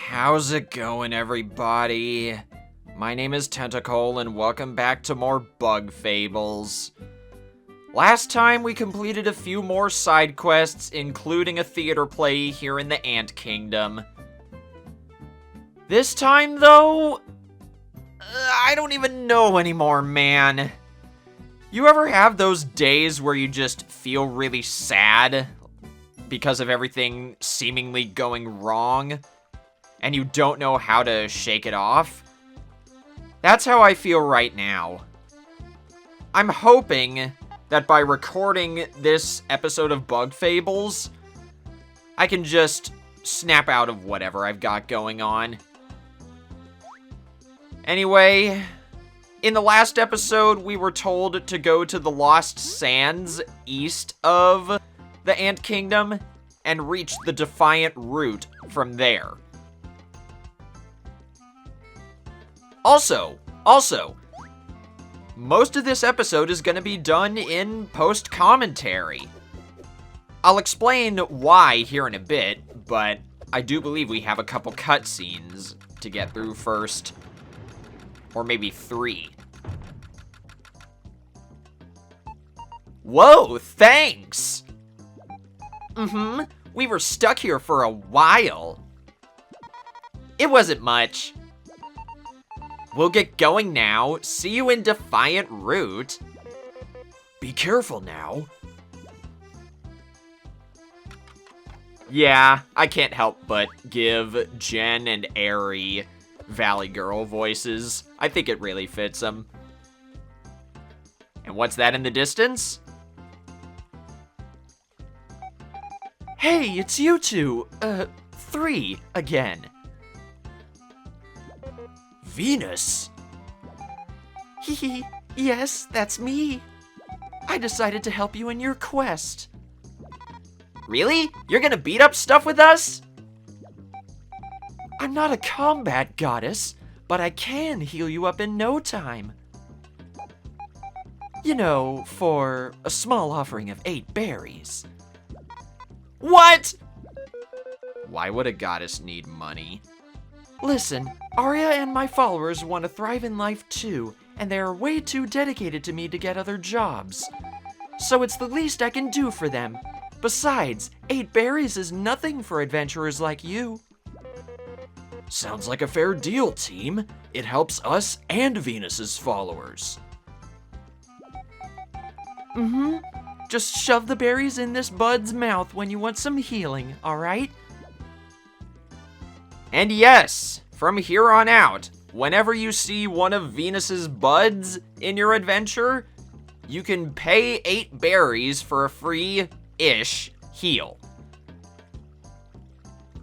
How's it going, everybody? My name is Tentacle, and welcome back to more Bug Fables. Last time, we completed a few more side quests, including a theater play here in the Ant Kingdom. This time, though, I don't even know anymore, man. You ever have those days where you just feel really sad because of everything seemingly going wrong, and you don't know how to shake it off? That's how I feel right now. I'm hoping that by recording this episode of Bug Fables, I can just snap out of whatever I've got going on. Anyway, in the last episode, we were told to go to the Lost Sands east of the Ant Kingdom and reach the Defiant Root from there. Also, most of this episode is going to be done in post-commentary. I'll explain why here in a bit, but I do believe we have a couple cutscenes to get through first. Or maybe 3. Whoa, thanks! We were stuck here for a while. It wasn't much. We'll get going now. See you in Defiant Root. Be careful now. Yeah, I can't help but give Jen and Aerie Valley Girl voices. I think it really fits them. And what's that in the distance? Hey, it's you two. 3 again. Venus? Hee, yes, that's me. I decided to help you in your quest. Really? You're gonna beat up stuff with us? I'm not a combat goddess, but I can heal you up in no time. You know, for a small offering of 8 berries. What? Why would a goddess need money? Listen, Arya and my followers want to thrive in life too, and they are way too dedicated to me to get other jobs. So it's the least I can do for them. Besides, 8 berries is nothing for adventurers like you. Sounds like a fair deal, team. It helps us and Venus's followers. Just shove the berries in this bud's mouth when you want some healing, alright? And yes, from here on out, whenever you see one of Venus's buds in your adventure, you can pay 8 berries for a free-ish heal.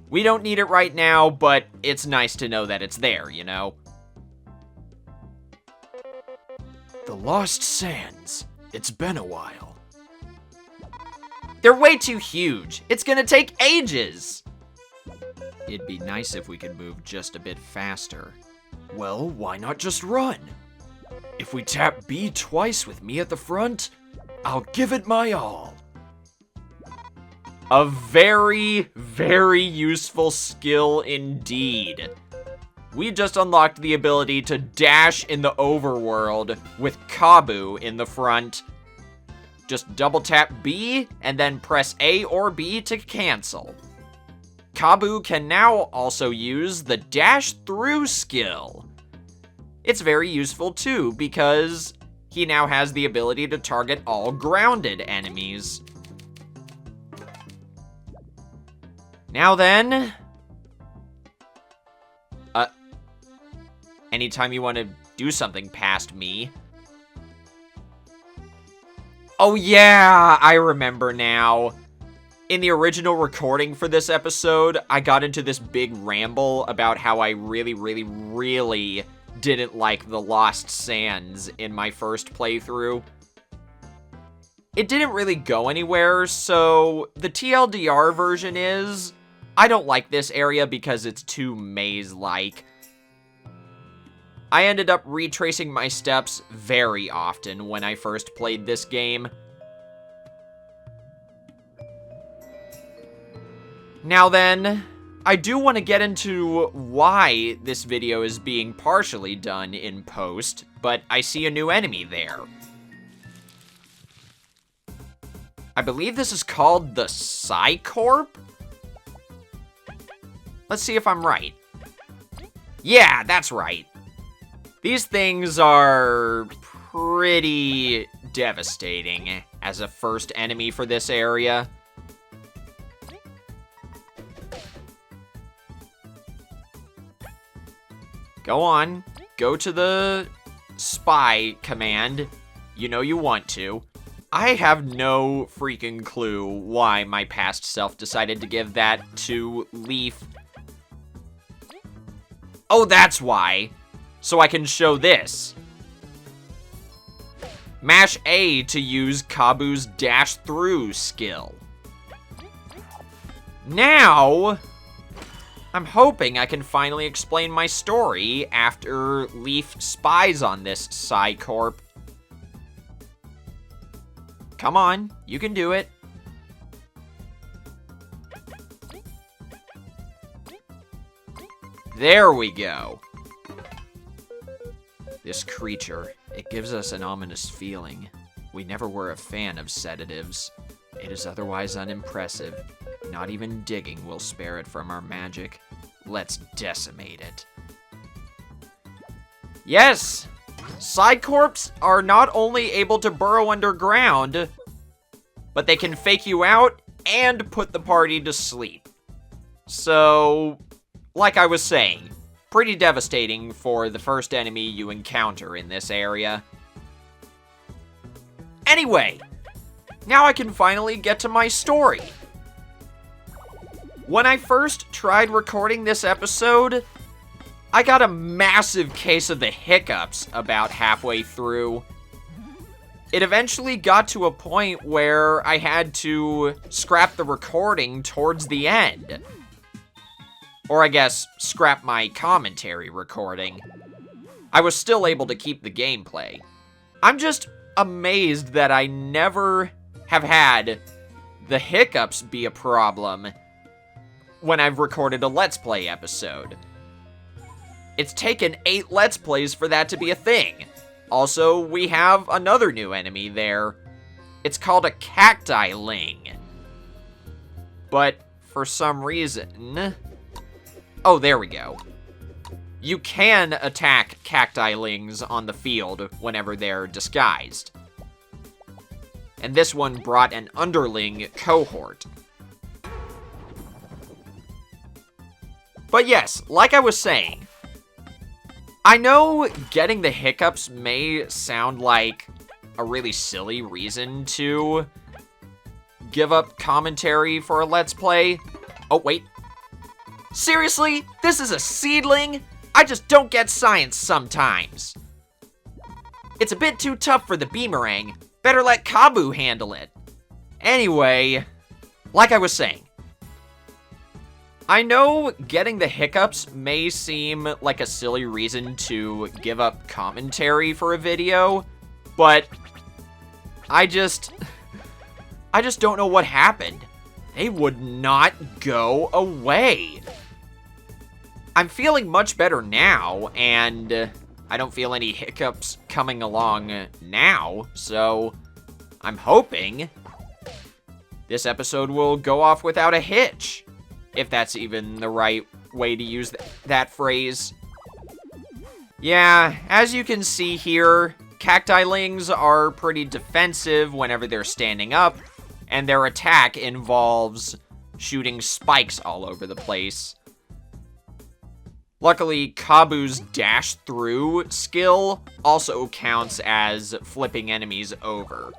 We don't need it right now, but it's nice to know that it's there, you know? The Lost Sands. It's been a while. They're way too huge. It's gonna take ages. It'd be nice if we could move just a bit faster. Well, why not just run? If we tap B twice with me at the front, I'll give it my all. A very, very useful skill indeed. We just unlocked the ability to dash in the overworld with Kabu in the front. Just double tap B and then press A or B to cancel. Kabu can now also use the dash through skill. It's very useful too because he now has the ability to target all grounded enemies. Now then, anytime you want to do something past me. Oh yeah, I remember now. In the original recording for this episode, I got into this big ramble about how I really didn't like the Lost Sands in my first playthrough. It didn't really go anywhere, so the TLDR version is, I don't like this area because it's too maze-like. I ended up retracing my steps very often when I first played this game. Now then, I do want to get into why this video is being partially done in post, but I see a new enemy there. I believe this is called the Psycorp? Let's see if I'm right. Yeah, that's right. These things are pretty devastating as a first enemy for this area. Go on, go to the spy command. You know you want to. I have no freaking clue why my past self decided to give that to Leaf. Oh, that's why. So I can show this. Mash A to use Kabu's dash through skill. Now, I'm hoping I can finally explain my story after Leaf spies on this Psycorp. Come on, you can do it. There we go. This creature, it gives us an ominous feeling. We never were a fan of sedatives. It is otherwise unimpressive. Not even digging will spare it from our magic. Let's decimate it. Yes! Psycorps are not only able to burrow underground, but they can fake you out and put the party to sleep. So, like I was saying, pretty devastating for the first enemy you encounter in this area. Anyway, now I can finally get to my story. When I first tried recording this episode, I got a massive case of the hiccups about halfway through. It eventually got to a point where I had to scrap the recording towards the end. Or I guess, scrap my commentary recording. I was still able to keep the gameplay. I'm just amazed that I never have had the hiccups be a problem when I've recorded a Let's Play episode. It's taken 8 Let's Plays for that to be a thing. Also, we have another new enemy there. It's called a Cacti Ling. But for some reason... Oh, there we go. You can attack Cacti Lings on the field whenever they're disguised. And this one brought an underling cohort. But yes, like I was saying, I know getting the hiccups may sound like a really silly reason to give up commentary for a Let's Play. Oh, wait. Seriously? This is a seedling? I just don't get science sometimes. It's a bit too tough for the Beamerang. Better let Kabu handle it. Anyway, like I was saying, I know getting the hiccups may seem like a silly reason to give up commentary for a video, but I just don't know what happened. They would not go away. I'm feeling much better now, and I don't feel any hiccups coming along now, so I'm hoping this episode will go off without a hitch, if that's even the right way to use that phrase. Yeah, as you can see here, Cacti Lings are pretty defensive whenever they're standing up, and their attack involves shooting spikes all over the place. Luckily, Kabu's dash through skill also counts as flipping enemies over.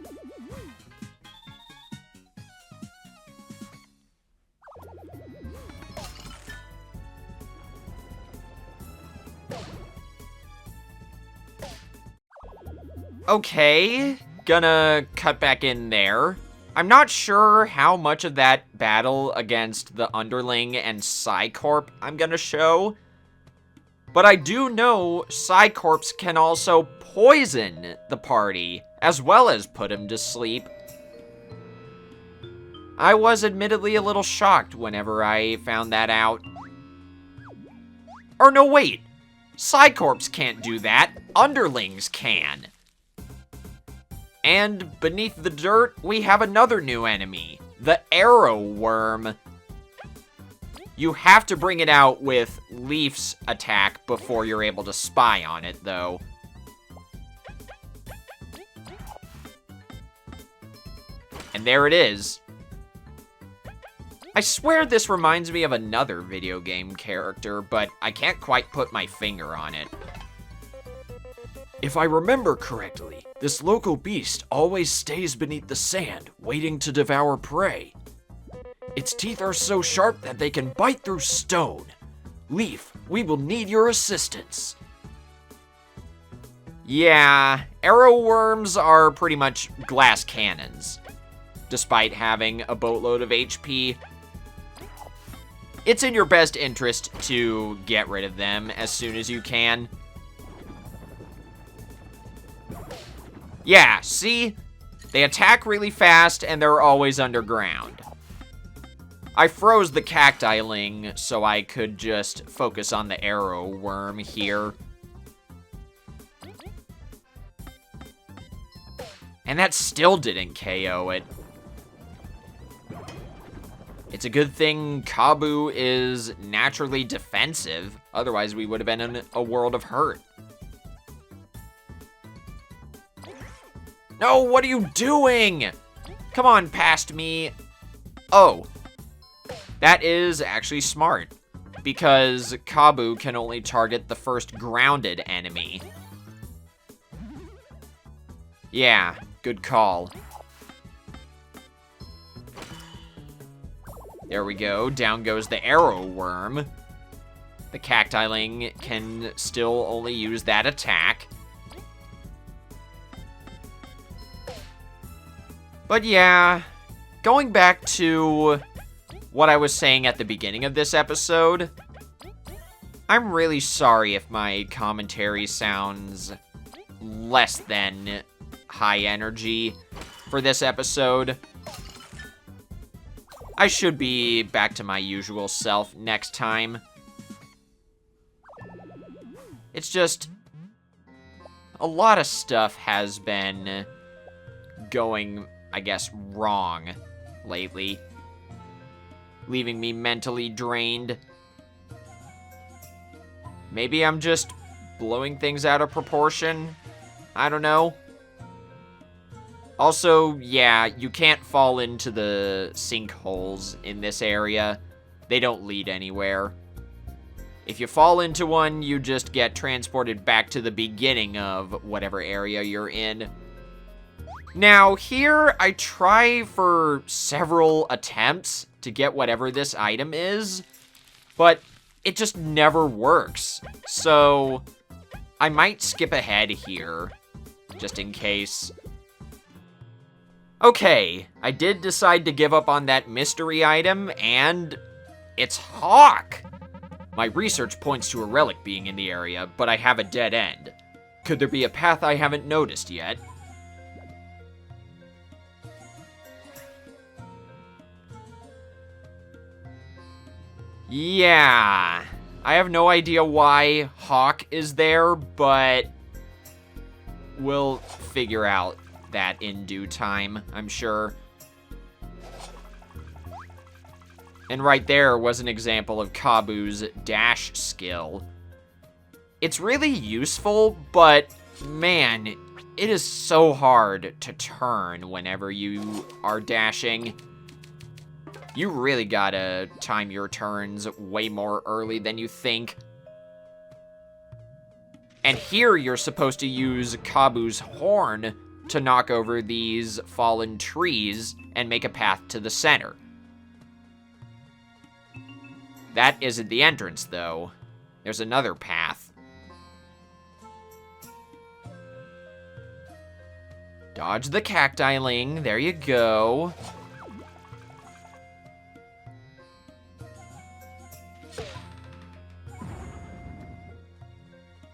Okay, gonna cut back in there. I'm not sure how much of that battle against the Underling and Psycorp I'm gonna show, but I do know Psycorps can also poison the party, as well as put him to sleep. I was admittedly a little shocked whenever I found that out. Or no, wait. Psycorps can't do that. Underlings can. And beneath the dirt, we have another new enemy, the arrow worm. You have to bring it out with Leaf's attack before you're able to spy on it, though. And there it is. I swear this reminds me of another video game character, but I can't quite put my finger on it. If I remember correctly, this local beast always stays beneath the sand, waiting to devour prey. Its teeth are so sharp that they can bite through stone. Leaf, we will need your assistance. Yeah, arrow worms are pretty much glass cannons. Despite having a boatload of HP, it's in your best interest to get rid of them as soon as you can. Yeah, see? They attack really fast and they're always underground. I froze the cacti-ling so I could just focus on the arrow worm here. And that still didn't KO it. It's a good thing Kabu is naturally defensive, otherwise we would have been in a world of hurt. No, what are you doing? Come on, past me. Oh, that is actually smart, because Kabu can only target the first grounded enemy. Yeah, good call. There we go, down goes the arrow worm. The cacti-ling can still only use that attack. But yeah, going back to what I was saying at the beginning of this episode, I'm really sorry if my commentary sounds less than high energy for this episode. I should be back to my usual self next time. It's just, a lot of stuff has been going, I guess, wrong lately, leaving me mentally drained. Maybe I'm just blowing things out of proportion. I don't know. Also, yeah, you can't fall into the sinkholes in this area. They don't lead anywhere. If you fall into one, you just get transported back to the beginning of whatever area you're in. Now, here, I try for several attempts to get whatever this item is, but it just never works. So, I might skip ahead here, just in case. Okay, I did decide to give up on that mystery item, and it's Hawk! My research points to a relic being in the area, but I have a dead end. Could there be a path I haven't noticed yet? Yeah, I have no idea why Hawk is there, but we'll figure out that in due time, I'm sure. And right there was an example of Kabu's dash skill. It's really useful, but man, it is so hard to turn whenever you are dashing. You really gotta time your turns way more early than you think. And here you're supposed to use Kabu's horn to knock over these fallen trees and make a path to the center. That isn't the entrance, though. There's another path. Dodge the cacti-ling. There you go.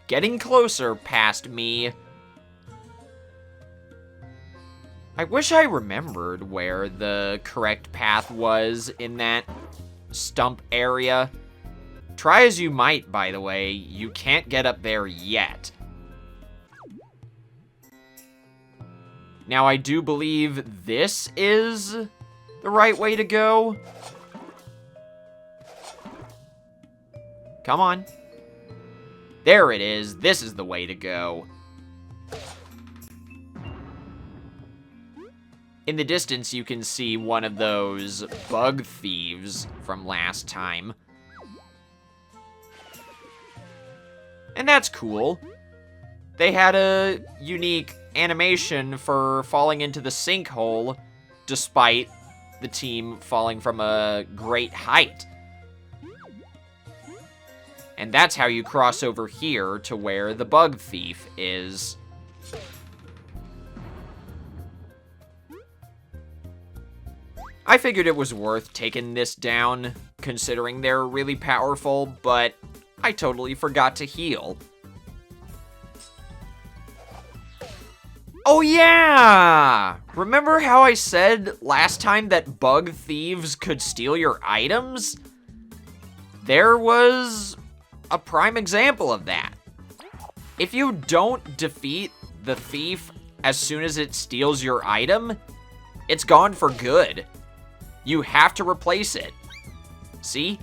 Getting closer past me. I wish I remembered where the correct path was in that stump area. Try as you might, by the way, you can't get up there yet. Now, I do believe this is the right way to go. Come on. There it is. This is the way to go. In the distance, you can see one of those bug thieves from last time. And that's cool. They had a unique animation for falling into the sinkhole, despite the team falling from a great height. And that's how you cross over here to where the bug thief is. I figured it was worth taking this down, considering they're really powerful, but I totally forgot to heal. Oh yeah! Remember how I said last time that bug thieves could steal your items? There was a prime example of that. If you don't defeat the thief as soon as it steals your item, it's gone for good. You have to replace it. See?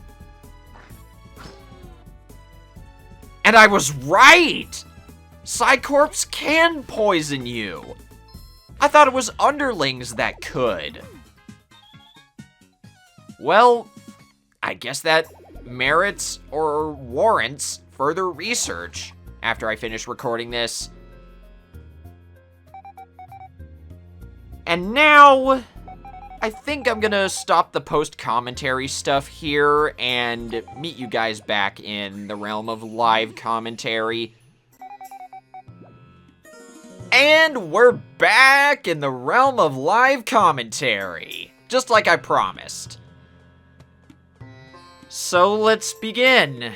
And I was right! Psycorps can poison you. I thought it was underlings that could. Well, I guess that merits or warrants further research after I finish recording this. And now, I think I'm gonna stop the post-commentary stuff here and meet you guys back in the realm of live commentary. And we're back in the realm of live commentary, just like I promised. So let's begin.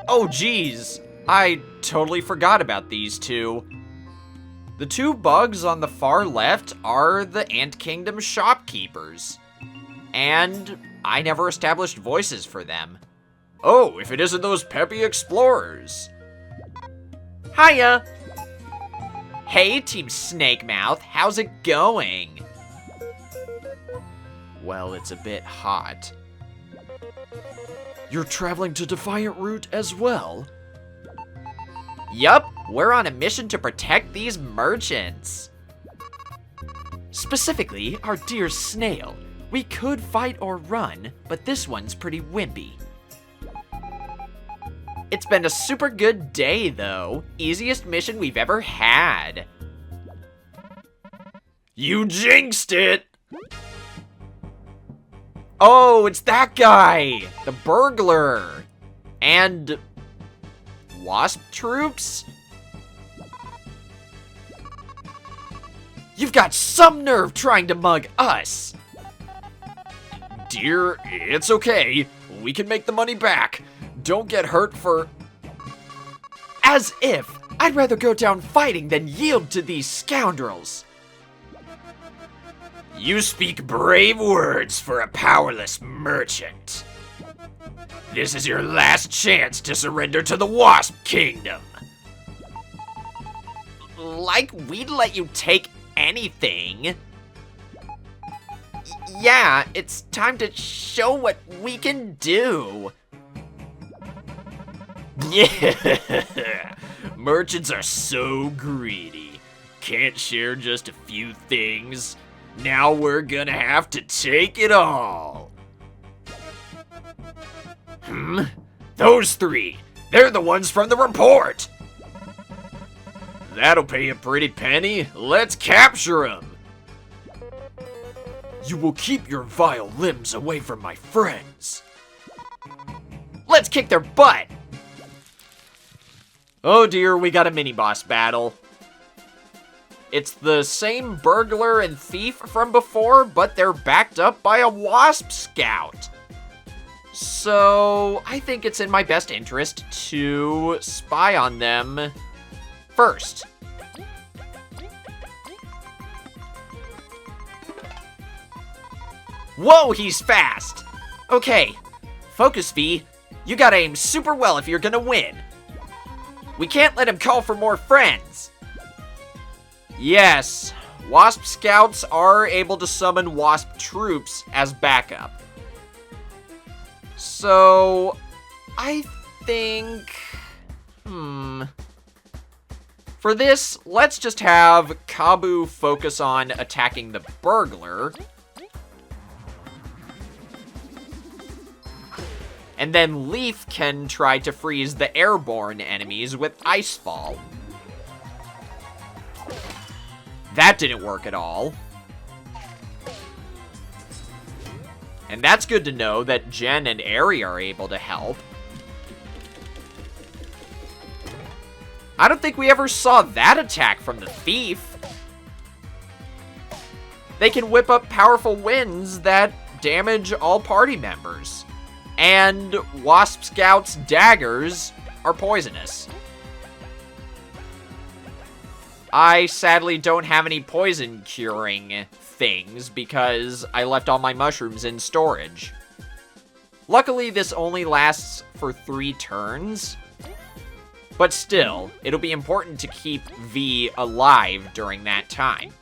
Oh geez, I totally forgot about these two. The two bugs on the far left are the Ant Kingdom shopkeepers. And I never established voices for them. Oh, if it isn't those peppy explorers. Hiya! Hey, Team Snakemouth, how's it going? Well, it's a bit hot. You're traveling to Defiant Route as well? Yup, we're on a mission to protect these merchants. Specifically, our dear snail. We could fight or run, but this one's pretty wimpy. It's been a super good day, though. Easiest mission we've ever had. You jinxed it! Oh, it's that guy! The burglar! And wasp troops? You've got some nerve trying to mug us! Dear, it's okay. We can make the money back. Don't get hurt for... As if! I'd rather go down fighting than yield to these scoundrels. You speak brave words for a powerless merchant. This is your last chance to surrender to the Wasp Kingdom. Like we'd let you take anything. Yeah, it's time to show what we can do. Yeah, merchants are so greedy. Can't share just a few things. Now we're gonna have to take it all. Those three. They're the ones from the report. That'll pay a pretty penny. Let's capture them. You will keep your vile limbs away from my friends. Let's kick their butt. Oh dear, we got a mini-boss battle. It's the same burglar and thief from before, but they're backed up by a wasp scout. So, I think it's in my best interest to spy on them first. Whoa, he's fast! Okay, focus, V. You gotta aim super well if you're gonna win. We can't let him call for more friends. Yes, Wasp Scouts are able to summon Wasp troops as backup. So, I think... For this, let's just have Kabu focus on attacking the burglar. And then Leaf can try to freeze the airborne enemies with Icefall. That didn't work at all. And that's good to know that Jen and Aerie are able to help. I don't think we ever saw that attack from the Thief. They can whip up powerful winds that damage all party members. And Wasp Scout's daggers are poisonous. I sadly don't have any poison curing things because I left all my mushrooms in storage. Luckily, this only lasts for 3 turns. But still, it'll be important to keep V alive during that time.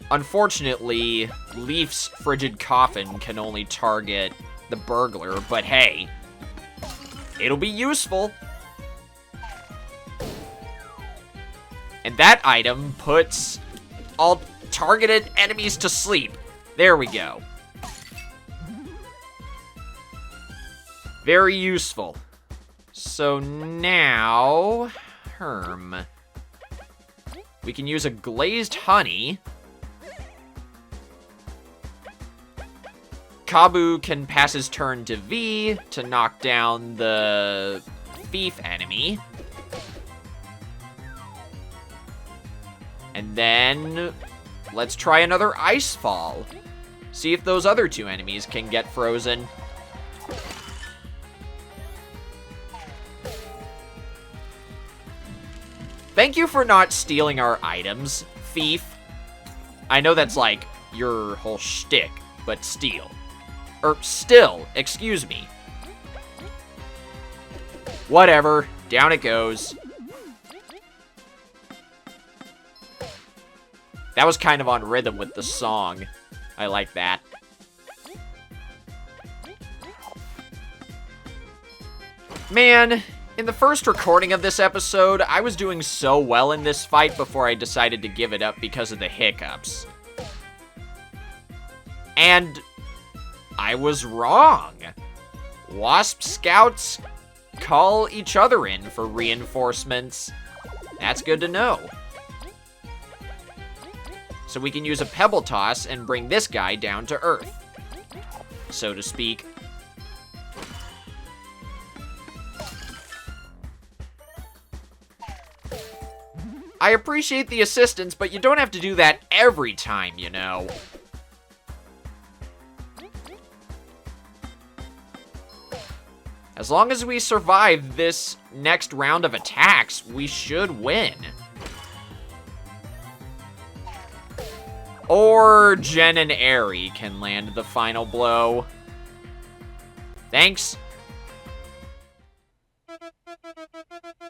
Unfortunately, Leaf's Frigid Coffin can only target the burglar, but hey, it'll be useful. And that item puts all targeted enemies to sleep. There we go. Very useful. So now, we can use a glazed honey. Kabu can pass his turn to V to knock down the thief enemy. And then, let's try another Icefall. See if those other 2 enemies can get frozen. Thank you for not stealing our items, Thief. I know that's like your whole shtick, but steal. Still, excuse me. Whatever, down it goes. That was kind of on rhythm with the song. I like that. Man, in the first recording of this episode, I was doing so well in this fight before I decided to give it up because of the hiccups. And I was wrong. Wasp Scouts call each other in for reinforcements. That's good to know. So we can use a Pebble Toss and bring this guy down to earth, so to speak. I appreciate the assistance, but you don't have to do that every time, you know. As long as we survive this next round of attacks, we should win. Or Jen and Aerie can land the final blow. Thanks.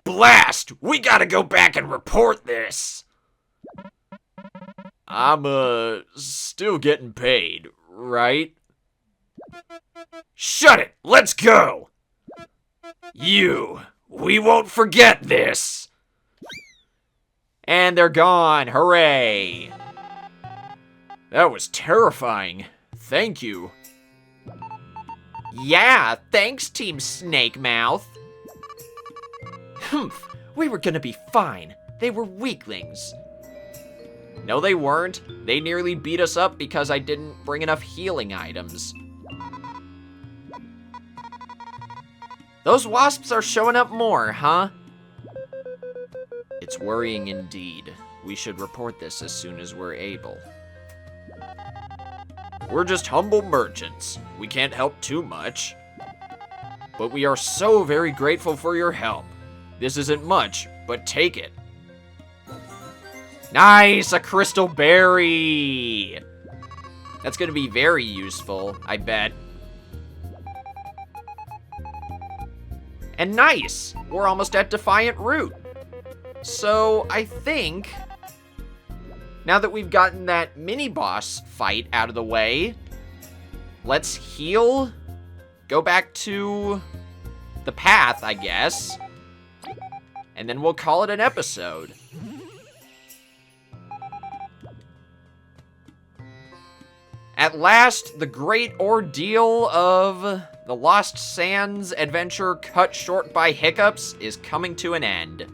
Blast! We gotta go back and report this! I'm, still getting paid, right? Shut it! Let's go! We won't forget this! And they're gone, hooray! That was terrifying. Thank you. Yeah, thanks, Team Snake Mouth. Humph, we were gonna be fine. They were weaklings. No, they weren't. They nearly beat us up because I didn't bring enough healing items. Those wasps are showing up more, huh? It's worrying indeed. We should report this as soon as we're able. We're just humble merchants. We can't help too much. But we are so very grateful for your help. This isn't much, but take it. Nice, a crystal berry. That's gonna be very useful, I bet. And nice, we're almost at Defiant Root. So I think, now that we've gotten that mini-boss fight out of the way, let's heal, go back to the path, I guess, and then we'll call it an episode. At last, the great ordeal of the Lost Sands adventure cut short by hiccups is coming to an end.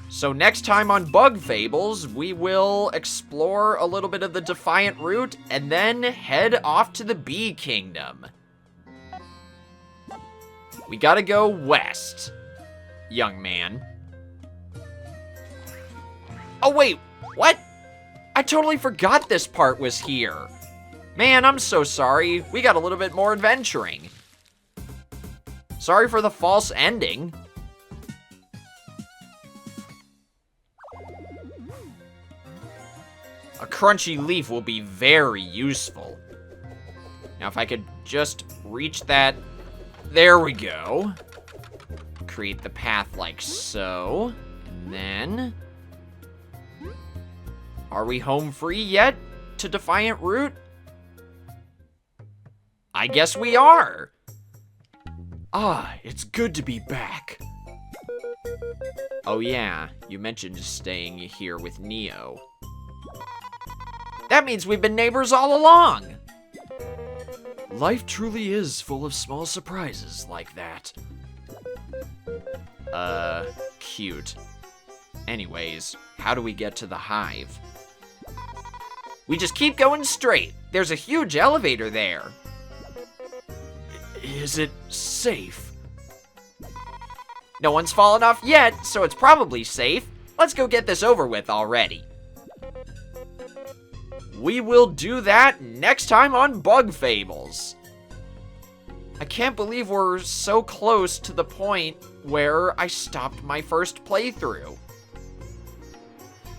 So next time on Bug Fables, we will explore a little bit of the Defiant Route and then head off to the Bee Kingdom. We gotta go west, young man. Oh wait, what? I totally forgot this part was here. Man, I'm so sorry. We got a little bit more adventuring. Sorry for the false ending. A crunchy leaf will be very useful. Now, if I could just reach that. There we go. Create the path like so. And then... Are we home free yet to Defiant Root? I guess we are. Ah, it's good to be back. Oh yeah, you mentioned staying here with Neo. That means we've been neighbors all along. Life truly is full of small surprises like that. Cute. Anyways, how do we get to the hive? We just keep going straight. There's a huge elevator there. Is it safe? No one's fallen off yet, so it's probably safe. Let's go get this over with already. We will do that next time on Bug Fables. I can't believe we're so close to the point where I stopped my first playthrough.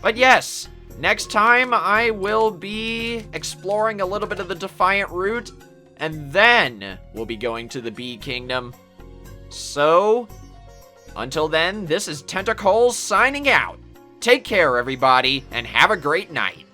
But yes, next time I will be exploring a little bit of the Defiant Route, and then we'll be going to the Bee Kingdom. So, until then, this is Tentacles signing out. Take care, everybody, and have a great night.